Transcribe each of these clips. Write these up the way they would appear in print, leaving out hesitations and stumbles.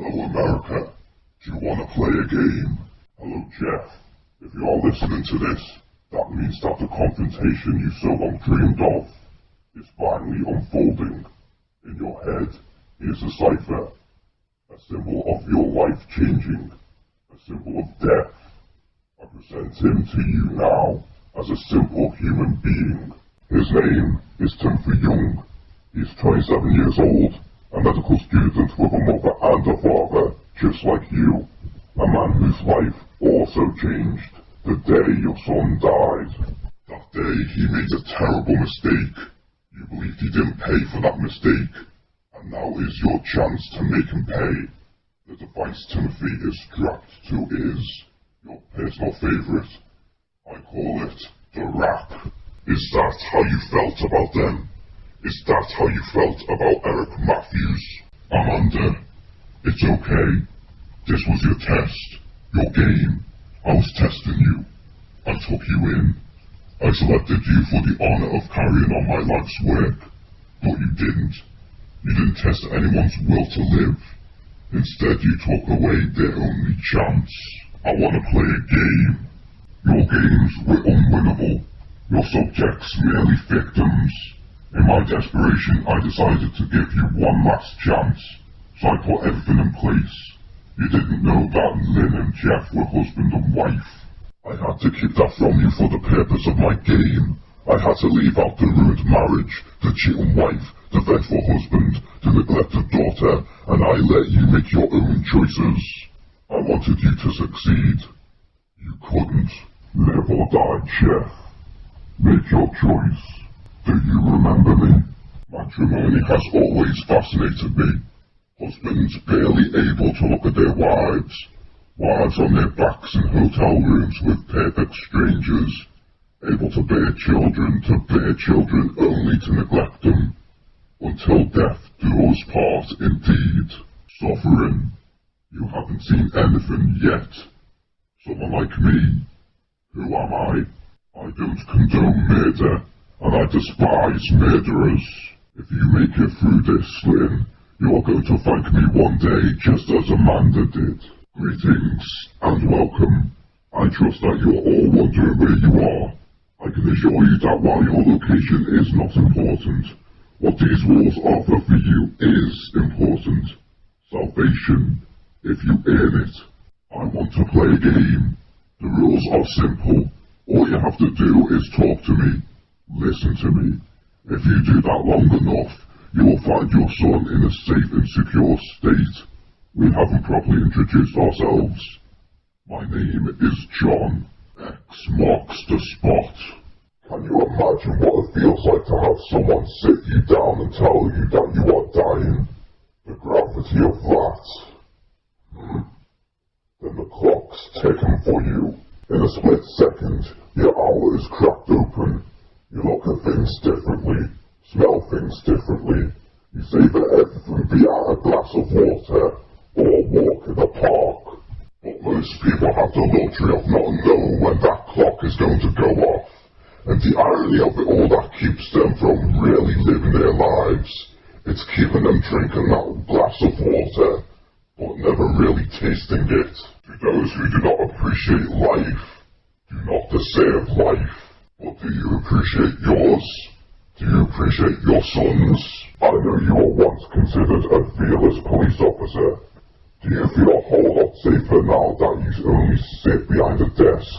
Hello America, do you want to play a game? Hello Jeff, if you're listening to this, that means that the confrontation you so long dreamed of is finally unfolding. In your head, here's a cipher, a symbol of your life changing, a symbol of death. I present him to you now as a simple human being. His name is Timothy Young. He's 27 years old, a medical student with a mother and a father, just like you. A man whose life also changed the day your son died. That day he made a terrible mistake. You believed he didn't pay for that mistake, and now is your chance to make him pay. The device Timothy is strapped to is your personal favourite. I call it the rap. Is that how you felt about them? Is that how you felt about Eric Matthews? Amanda, it's okay. This was your test, your game. I was testing you. I took you in. I selected you for the honour of carrying on my life's work. But you didn't. You didn't test anyone's will to live. Instead you took away their only chance. I want to play a game. Your games were unwinnable. Your subjects merely victims. In my desperation, I decided to give you one last chance, so I put everything in place. You didn't know that Lynn and Jeff were husband and wife. I had to keep that from you for the purpose of my game. I had to leave out the ruined marriage, the cheating wife, the vengeful husband, the neglected daughter, and I let you make your own choices. I wanted you to succeed. You couldn't. Live or die, Jeff. Make your choice. Do you remember me? Matrimony has always fascinated me. Husbands barely able to look at their wives. Wives on their backs in hotel rooms with perfect strangers. Able to bear children only to neglect them. Until death do us part indeed. Suffering. You haven't seen anything yet. Someone like me. Who am I? I don't condone murder. And I despise murderers. If you make it through this, Lynn, you are going to thank me one day just as Amanda did. Greetings and welcome. I trust that you are all wondering where you are. I can assure you that while your location is not important, what these walls offer for you is important. Salvation, if you earn it. I want to play a game. The rules are simple. All you have to do is talk to me. Listen to me. If you do that long enough, you will find your son in a safe and secure state. We haven't properly introduced ourselves. My name is John. X marks the spot. Can you imagine what it feels like to have someone sit you down and tell you that you are dying? The gravity of that. Then the clock's ticking for you. In a split second, your hour is cracked open. You look at things differently, smell things differently. You savour everything via a glass of water or walk in the park. But most people have the luxury of not knowing when that clock is going to go off. And the irony of it all that keeps them from really living their lives, it's keeping them drinking that glass of water, but never really tasting it. To those who do not appreciate life, do not deserve life. But do you appreciate yours? Do you appreciate your sons? I know you were once considered a fearless police officer. Do you feel a whole lot safer now that you only sit behind a desk?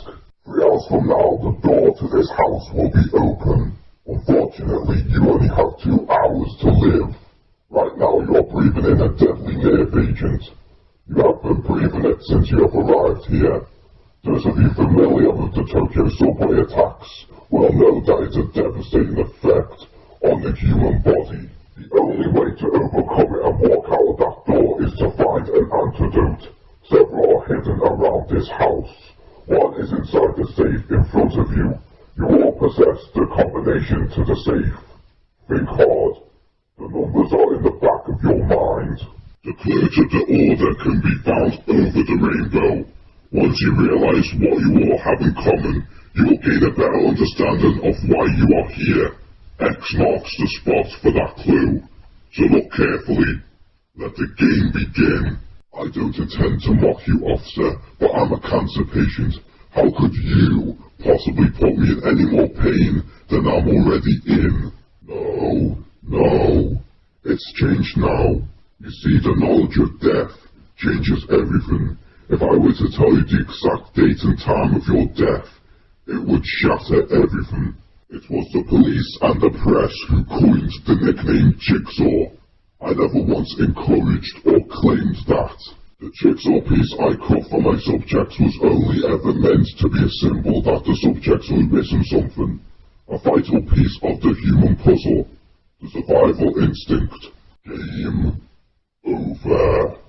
3 hours from now, the door to this house will be open. Unfortunately, you only have 2 hours to live. Right now, you are breathing in a deadly nerve agent. You have been breathing it since you have arrived here. Those of you familiar with the Tokyo subway attacks will know that it's a devastating effect on the human body. The only way to overcome it and walk out of that door is to find an antidote. Several are hidden around this house. One is inside the safe in front of you. You all possess the combination to the safe. Think hard. The numbers are in the back of your mind. The clue to the order can be found over the rainbow. Once you realize what you all have in common, you will gain a better understanding of why you are here. X marks the spot for that clue. So look carefully. Let the game begin. I I don't intend to mock you, officer, but I'm a cancer patient. How could you possibly put me in any more pain than I'm already in? No. It's changed now. You see, the knowledge of death changes everything. If I were to tell you the exact date and time of your death, it would shatter everything. It was the police and the press who coined the nickname Jigsaw. I never once encouraged or claimed that. The jigsaw piece I cut for my subjects was only ever meant to be a symbol that the subjects were missing something. A vital piece of the human puzzle. The survival instinct. Game over.